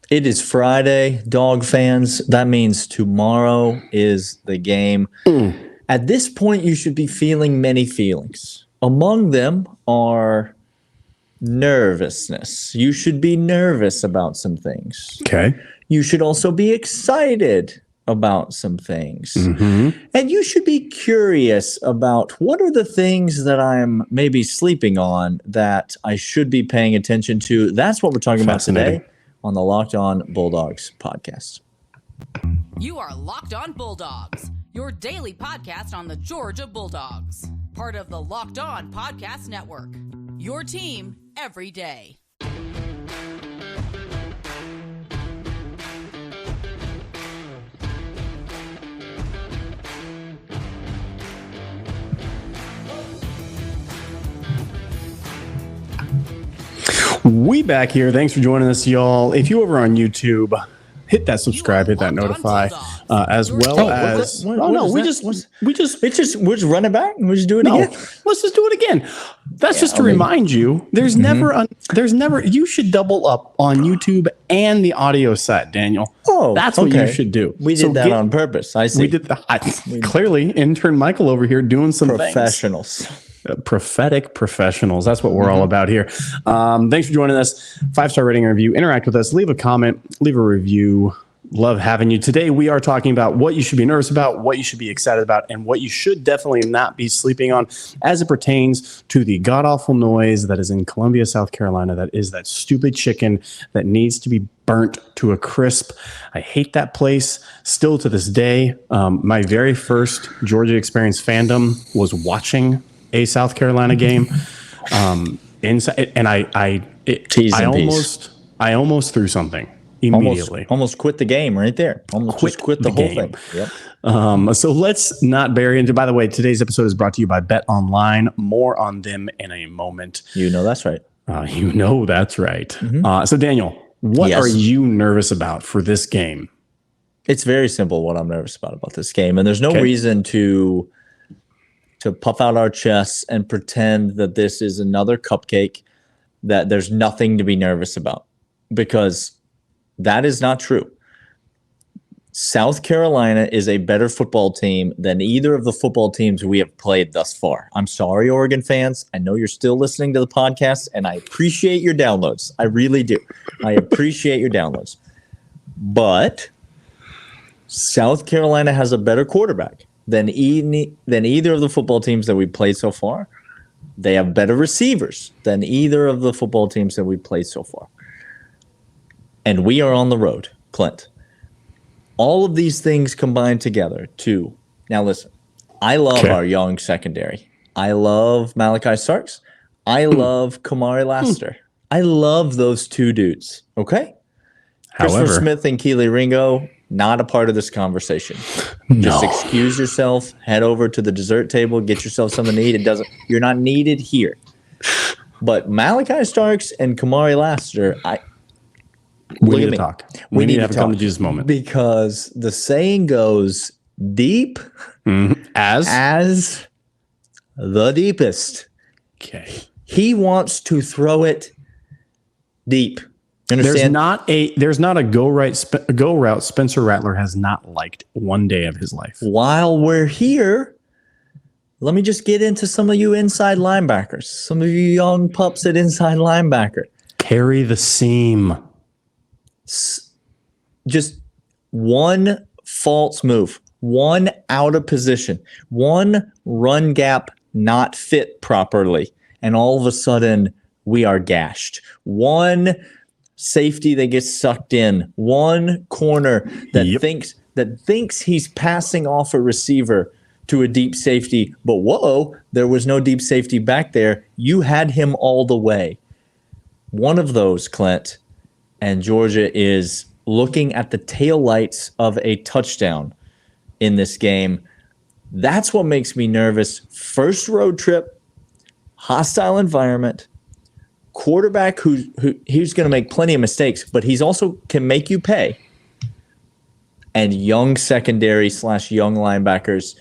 It is Friday, dog fans. That means tomorrow is the game. At this point, you should be feeling many feelings. Among them are nervousness. You should be nervous about some things. Okay. You should also be excited about some things. And you should be curious about what are the things that I'm maybe sleeping on that I should be paying attention to. That's what we're talking about today on the Locked On Bulldogs podcast. You are Locked On Bulldogs, your daily podcast on the Georgia Bulldogs, part of the Locked On Podcast Network, your team every day. We back here. Thanks for joining us, y'all. If you over on YouTube, hit that subscribe, hit that notify, as well as. We're just running back and we just do it again. Let's just do it again. That's just to remind you. There's never. You should double up on YouTube and the audio set, Daniel. Oh, that's what you should do. We did that on purpose. I see. We did that. Clearly, intern Michael over here doing some professionals. Prophetic professionals. That's what we're all about here. Thanks for joining us. 5-star rating and review. Interact with us. Leave a comment. Leave a review. Love having you. Today, we are talking about what you should be nervous about, what you should be excited about, and what you should definitely not be sleeping on as it pertains to the god-awful noise that is in Columbia, South Carolina. That is that stupid chicken that needs to be burnt to a crisp. I hate that place still to this day. My very first Georgia Experience fandom was watching a South Carolina game. Inside, and I almost threw something immediately. Almost quit the game right there. Almost quit the whole thing. Yep. So let's not bury into. By the way, today's episode is brought to you by BetOnline. More on them in a moment. You know that's right. That's right. So Daniel, what are you nervous about for this game? It's very simple what I'm nervous about this game, and there's no reason to puff out our chests and pretend that this is another cupcake, that there's nothing to be nervous about, because that is not true. South Carolina is a better football team than either of the football teams we have played thus far. I'm sorry, Oregon fans. I know you're still listening to the podcast, and I appreciate your downloads. I really do. I appreciate your downloads. But South Carolina has a better quarterback than either of the football teams that we've played so far. They have better receivers than either of the football teams that we've played so far. And we are on the road, Clint. All of these things combined together to, now listen, I love our young secondary. I love Malachi Starks. I love Kamari Lassiter. I love those two dudes, okay? Christopher Smith and Keely Ringo, not a part of this conversation. Just excuse yourself, head over to the dessert table, get yourself something to eat. You're not needed here. But Malachi Starks and Kamari Lassiter, we need to talk. We need to have a come to Jesus moment. Because the saying goes, deep as the deepest. Okay. He wants to throw it deep. Understand? There's not a go route Spencer Rattler has not liked one day of his life. While we're here, let me just get into some of you inside linebackers, some of you young pups at inside linebacker. Carry the seam. Just one false move, one out of position, one run gap not fit properly, and all of a sudden we are gashed. One safety that gets sucked in, one corner that thinks he's passing off a receiver to a deep safety, but whoa, there was no deep safety back there. You had him all the way. One of those, Clint, and Georgia is looking at the taillights of a touchdown in this game. That's what makes me nervous. First road trip, hostile environment, quarterback who's going to make plenty of mistakes, but he's also can make you pay. And young secondary / young linebackers,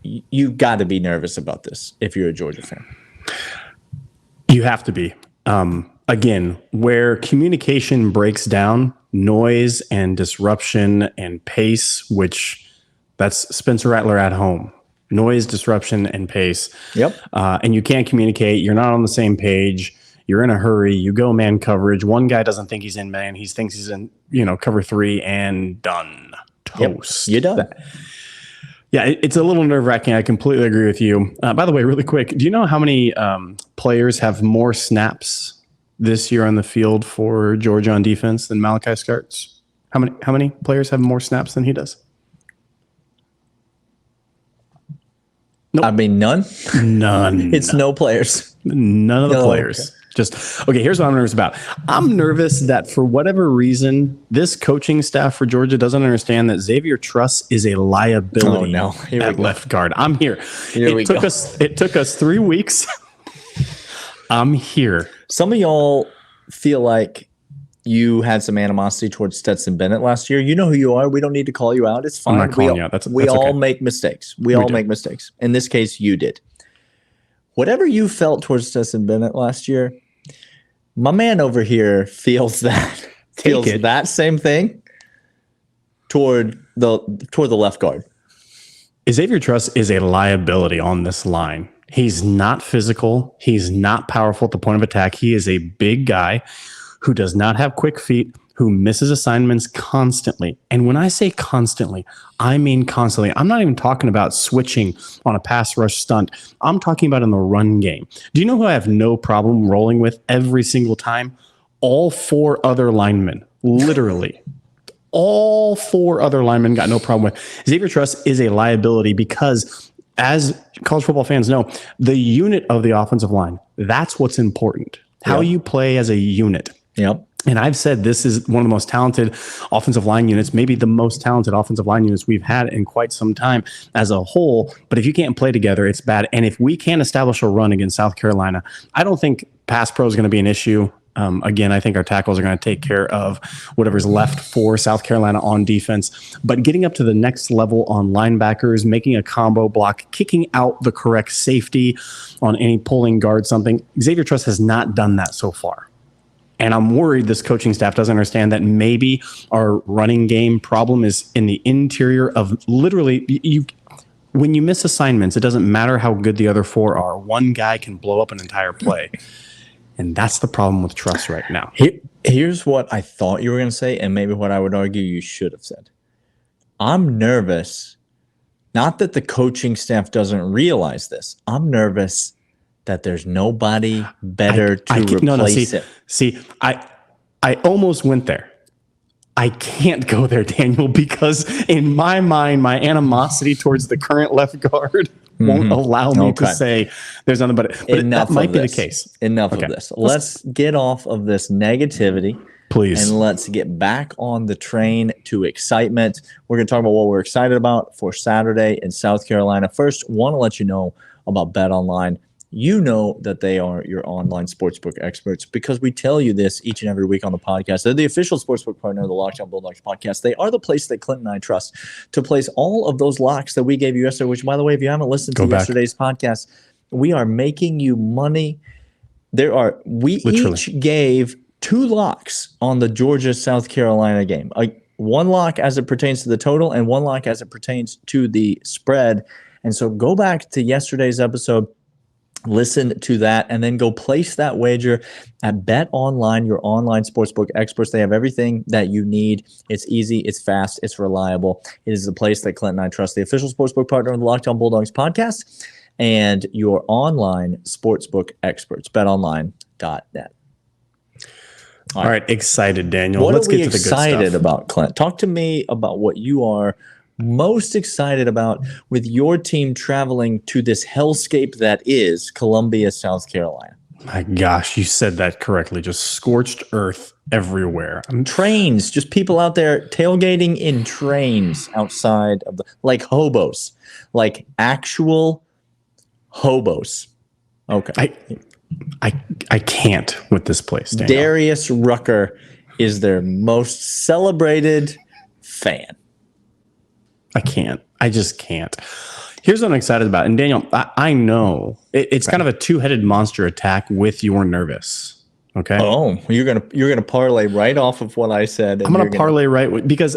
you've got to be nervous about this if you're a Georgia fan. You have to be. again, where communication breaks down, noise and disruption and pace, which that's Spencer Rattler at home. Noise, disruption, and pace. Yep. And you can't communicate. You're not on the same page. You're in a hurry. You go man coverage. One guy doesn't think he's in man. He thinks he's in, cover 3 and done. Toast. Yep. You're done. Yeah, it's a little nerve-wracking. I completely agree with you. By the way, really quick, do you know how many players have more snaps this year on the field for Georgia on defense than Malachi starts? How many players have more snaps than he does? Nope. I mean, none. It's no players. None of the players. Okay. Here's what I'm nervous about. I'm nervous that for whatever reason, this coaching staff for Georgia doesn't understand that Xavier Truss is a liability at left guard. I'm here. It took us 3 weeks. I'm here. Some of y'all feel like you had some animosity towards Stetson Bennett last year. You know who you are. We don't need to call you out. It's fine. I'm not calling you out. We all make mistakes. We all make mistakes. In this case, you did. Whatever you felt towards Stetson Bennett last year, my man over here feels that same thing toward the left guard. Xavier Truss is a liability on this line. He's not physical. He's not powerful at the point of attack. He is a big guy who does not have quick feet, who misses assignments constantly. And when I say constantly, I mean constantly. I'm not even talking about switching on a pass rush stunt. I'm talking about in the run game. Do you know who I have no problem rolling with every single time? All 4 other linemen. Literally. All 4 other linemen got no problem with. Xavier Truss is a liability because, as college football fans know, the unit of the offensive line, that's what's important. How you play as a unit. Yep. And I've said this is one of the most talented offensive line units, maybe the most talented offensive line units we've had in quite some time as a whole. But if you can't play together, it's bad. And if we can't establish a run against South Carolina, I don't think pass pro is going to be an issue. Again, I think our tackles are going to take care of whatever's left for South Carolina on defense. But getting up to the next level on linebackers, making a combo block, kicking out the correct safety on any pulling guard, something, Xavier Truss has not done that so far. And I'm worried this coaching staff doesn't understand that maybe our running game problem is in the interior of literally when you miss assignments, it doesn't matter how good the other 4 are. One guy can blow up an entire play. And that's the problem with Truss right now. Here's what I thought you were going to say, and maybe what I would argue you should have said. I'm nervous, not that the coaching staff doesn't realize this. I'm nervous that there's nobody better to replace it. See, I almost went there. I can't go there, Daniel, because in my mind, my animosity towards the current left guard won't allow me to say there's nothing but it. But that might be the case. Enough of this. Let's get off of this negativity. Please. And let's get back on the train to excitement. We're going to talk about what we're excited about for Saturday in South Carolina. First, want to let you know about BetOnline. You know that they are your online sportsbook experts because we tell you this each and every week on the podcast. They're the official sportsbook partner of the Locked On Bulldogs podcast. They are the place that Clint and I trust to place all of those locks that we gave you yesterday, which, by the way, if you haven't listened to yesterday's podcast, we are making you money. We each gave 2 locks on the Georgia-South Carolina game. One lock as it pertains to the total and 1 lock as it pertains to the spread. And so go back to yesterday's episode, listen to that, and then go place that wager at BetOnline, your online sportsbook experts. They have everything that you need. It's easy, it's fast, it's reliable. It is the place that Clint and I trust, the official sportsbook partner of the Locked On Bulldogs podcast and your online sportsbook experts, betonline.net. All right, excited, Daniel. Let's get to the good stuff. What are we excited about, Clint? Talk to me about what you are most excited about with your team traveling to this hellscape that is Columbia, South Carolina. My gosh, you said that correctly. Just scorched earth everywhere. Trains, just people out there tailgating in trains outside of like hobos, like actual hobos. Okay. I can't with this place, Daniel. Darius Rucker is their most celebrated fan. I can't. I just can't. Here's what I'm excited about. And Daniel, I know it's kind of a 2-headed monster attack with your nervous. Okay. Oh, you're gonna parlay right off of what I said. I'm gonna parlay because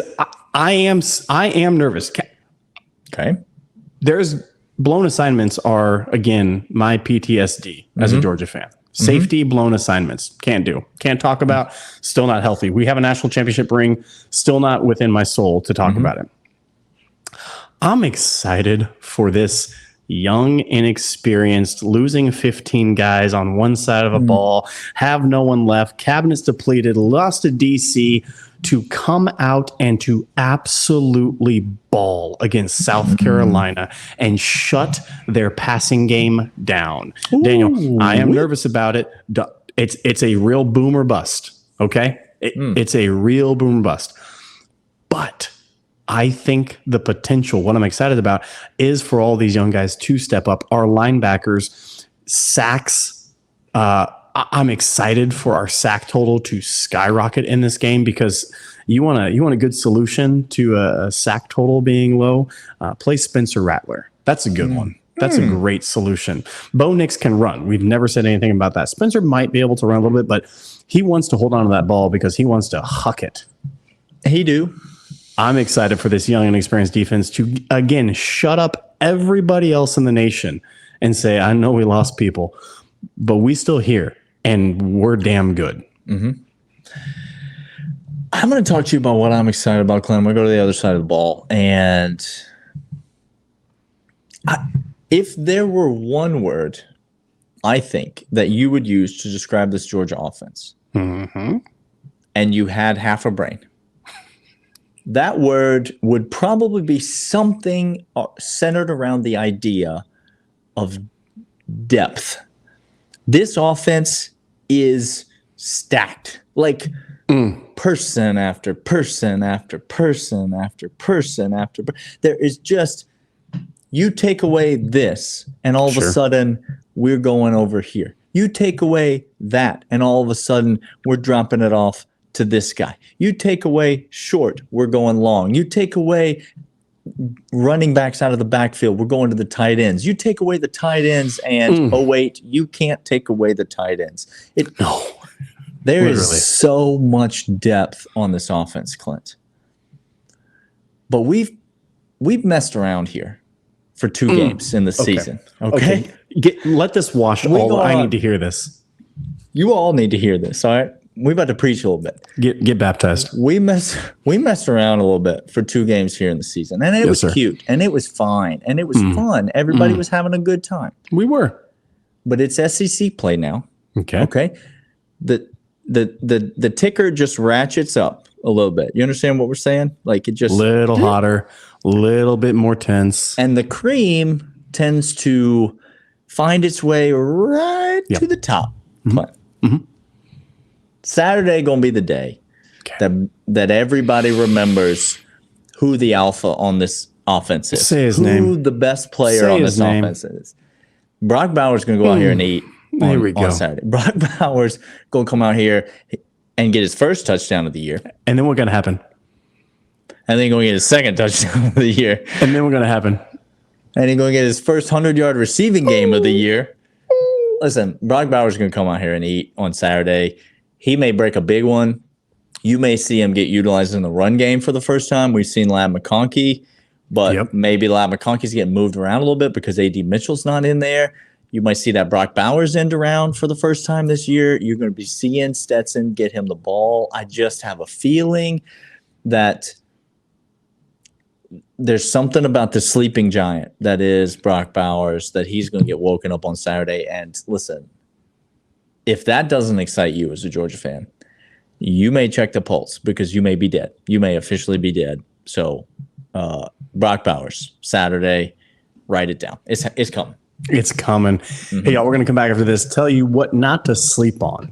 I am nervous. Okay. There's blown assignments are again my PTSD as a Georgia fan. Safety blown assignments. Can't talk about. Still not healthy. We have a national championship ring. Still not within my soul to talk about it. I'm excited for this young, inexperienced, losing 15 guys on one side of a ball, have no one left, cabinets depleted, lost to DC, to come out and to absolutely ball against South Carolina and shut their passing game down. Ooh. Daniel, I am nervous about it. It's a real boom or bust, okay? It's a real boom or bust. But I think the potential, what I'm excited about, is for all these young guys to step up. Our linebackers, sacks. I'm excited for our sack total to skyrocket in this game because you want a good solution to a sack total being low. Play Spencer Rattler. That's a good one. That's a great solution. Bo Nix can run. We've never said anything about that. Spencer might be able to run a little bit, but he wants to hold on to that ball because he wants to huck it. He do. I'm excited for this young and experienced defense to, again, shut up everybody else in the nation and say, I know we lost people, but we still here, and we're damn good. I'm going to talk to you about what I'm excited about, Clint. I'm going to go to the other side of the ball. And if there were one word, I think, that you would use to describe this Georgia offense, and you had half a brain, that word would probably be something centered around the idea of depth. This offense is stacked, like person after person after person after person after. There is just, you take away this, and all of a sudden we're going over here. You take away that, and all of a sudden we're dropping it off to this guy. You take away short, we're going long. You take away running backs out of the backfield, we're going to the tight ends. You take away the tight ends, and oh wait, you can't take away the tight ends. There is so much depth on this offense, Clint. But we've messed around here for 2 games in the season. Okay. Let this wash. I need to hear this. You all need to hear this. All right. We're about to preach a little bit. Get baptized. We messed around a little bit for 2 games here in the season, and it was cute, and it was fine, and it was fun. Everybody was having a good time. We were, but it's SEC play now. Okay. The ticker just ratchets up a little bit. You understand what we're saying? Like it just little hotter, a little bit more tense, and the cream tends to find its way right to the top. Saturday gonna be the day that everybody remembers who the alpha on this offense is. Say his name. Who the best player on this offense is. Brock Bowers gonna go out here and eat on Saturday. Brock Bowers gonna come out here and get his first touchdown of the year. And then what's gonna happen? And then he's gonna get his second touchdown of the year. And then what's gonna happen? And he's gonna get his first 100-yard receiving game of the year. Listen, Brock Bowers is gonna come out here and eat on Saturday. He may break a big one. You may see him get utilized in the run game for the first time. We've seen Ladd McConkey, but maybe Ladd McConkey's getting moved around a little bit because A.D. Mitchell's not in there. You might see that Brock Bowers end around for the first time this year. You're going to be seeing Stetson get him the ball. I just have a feeling that there's something about the sleeping giant that is Brock Bowers that he's going to get woken up on Saturday. And listen, if that doesn't excite you as a Georgia fan, you may check the pulse because you may be dead. You may officially be dead. So Brock Bowers, Saturday, write it down. It's coming. It's coming. Hey, y'all, we're going to come back after this, tell you what not to sleep on.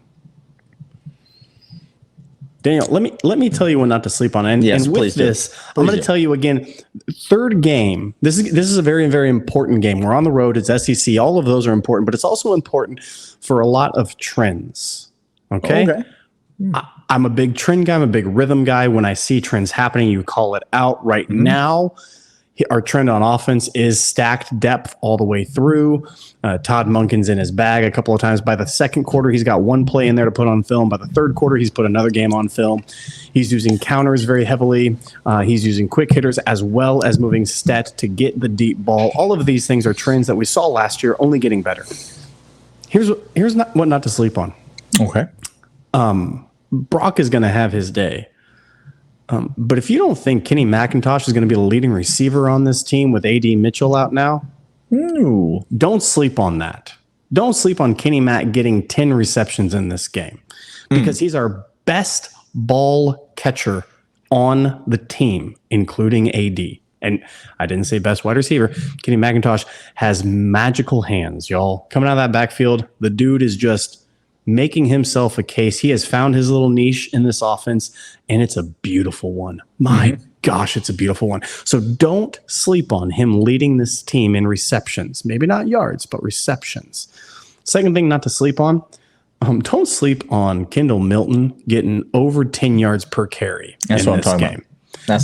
Daniel, let me tell you what not to sleep on. And, yes, and with this, I'm going to tell you again, third game. This is a very, very important game. We're on the road. It's SEC. All of those are important, but it's also important for a lot of trends. Okay. I'm a big trend guy. I'm a big rhythm guy. When I see trends happening, you call it out. Right now, Our trend on offense is stacked depth all the way through. Todd Monken's in his bag a couple of times. By the second quarter, he's got one play in there to put on film. By the third quarter, he's put another game on film. He's using counters very heavily. He's using quick hitters as well as moving Stet to get the deep ball. All of these things are trends that we saw last year, only getting better. Here's what not to sleep on. Okay. Brock is going to have his day. But if you don't think Kenny McIntosh is going to be the leading receiver on this team with A.D. Mitchell out now, don't sleep on that. Don't sleep on Kenny Mack getting 10 receptions in this game because he's our best ball catcher on the team, including A.D. And I didn't say best wide receiver. Kenny McIntosh has magical hands, y'all. Coming out of that backfield, the dude is just making himself a case. He has found his little niche in this offense, and it's a beautiful one. My gosh, it's a beautiful one. So don't sleep on him leading this team in receptions. Maybe not yards, but receptions. Second thing not to sleep on, don't sleep on Kendal Milton getting over 10 yards per carry. That's what I'm talking about.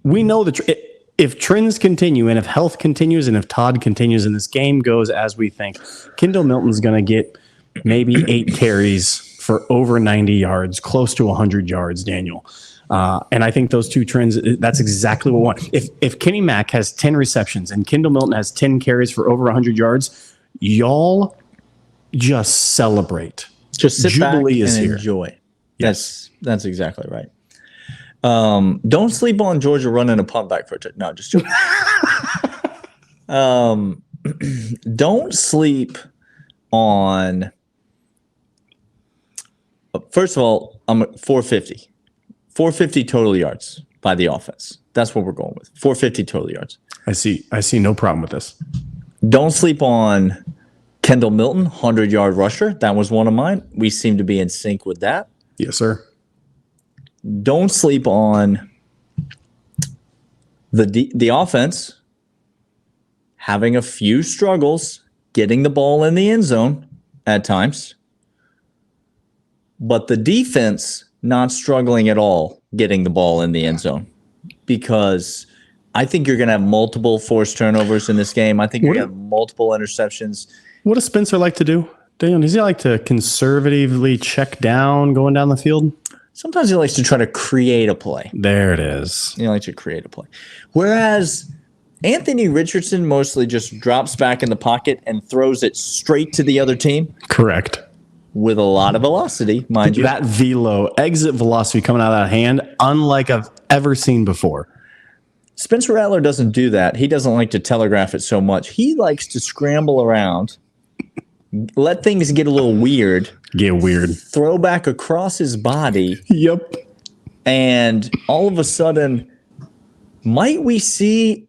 We know that if trends continue and if health continues and if Todd continues and this game goes as we think, Kendal Milton's going to get maybe 8 carries for over 90 yards, close to 100 yards, Daniel. And I think those two trends, that's exactly what we want. If Kenny Mack has 10 receptions and Kendal Milton has 10 carries for over 100 yards, y'all just celebrate. Just sit Jubilee back is and here. Enjoy. Yes. That's exactly right. Don't sleep on Georgia running a punt back for a touchdown. No, just joking. Don't sleep on. First of all, I'm at 450. 450 total yards by the offense. That's what we're going with. 450 total yards. I see no problem with this. Don't sleep on Kendal Milton, 100-yard rusher. That was one of mine. We seem to be in sync with that. Yes, sir. Don't sleep on the offense having a few struggles getting the ball in the end zone at times, but the defense not struggling at all getting the ball in the end zone, because I think you're going to have multiple forced turnovers in this game. I think you're going to have multiple interceptions. What does Spencer like to do? Daniel, does he like to conservatively check down going down the field? Sometimes he likes to try to create a play. There it is. He likes to create a play. Whereas Anthony Richardson mostly just drops back in the pocket and throws it straight to the other team. Correct. With a lot of velocity, mind you. That velo, exit velocity coming out of that hand, unlike I've ever seen before. Spencer Rattler doesn't do that. He doesn't like to telegraph it so much. He likes to scramble around, let things get a little weird. Throw back across his body. Yep. And all of a sudden, might we see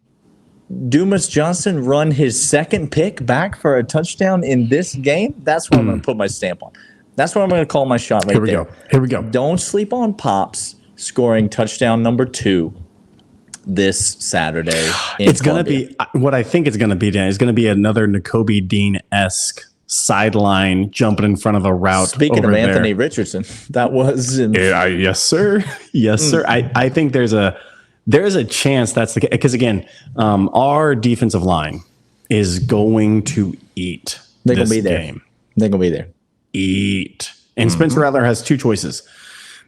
Dumas Johnson run his second pick back for a touchdown in this game? That's what I'm going to put my stamp on. That's what I'm going to call my shot right there. Here we go. Don't sleep on Pops scoring touchdown number 2 this Saturday. It's going to be what I think it's going to be, Dan. It's going to be another Nakobe Dean-esque sideline jumping in front of a route. Speaking of Anthony Richardson, that was yes, sir. Yes, sir. I think there's a chance that's the case, because again, our defensive line is going to eat. They're going to be there. They're going to be there. Eat. And Spencer Rattler has 2 choices,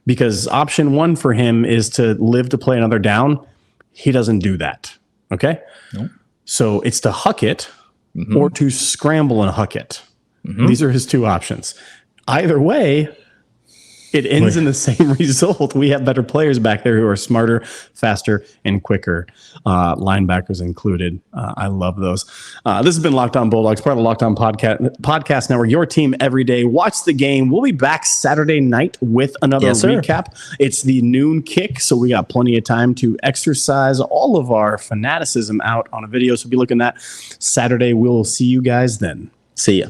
because option 1 for him is to live to play another down. He doesn't do that. Okay. Nope. So it's to huck it or to scramble and huck it. These are his 2 options. Either way, it ends in the same result. We have better players back there who are smarter, faster, and quicker. Linebackers included. I love those. This has been Locked On Bulldogs, part of the Locked On Podcast Network. Your team every day. Watch the game. We'll be back Saturday night with another recap. It's the noon kick, so we got plenty of time to exercise all of our fanaticism out on a video. So be looking at that Saturday. We'll see you guys then. See ya.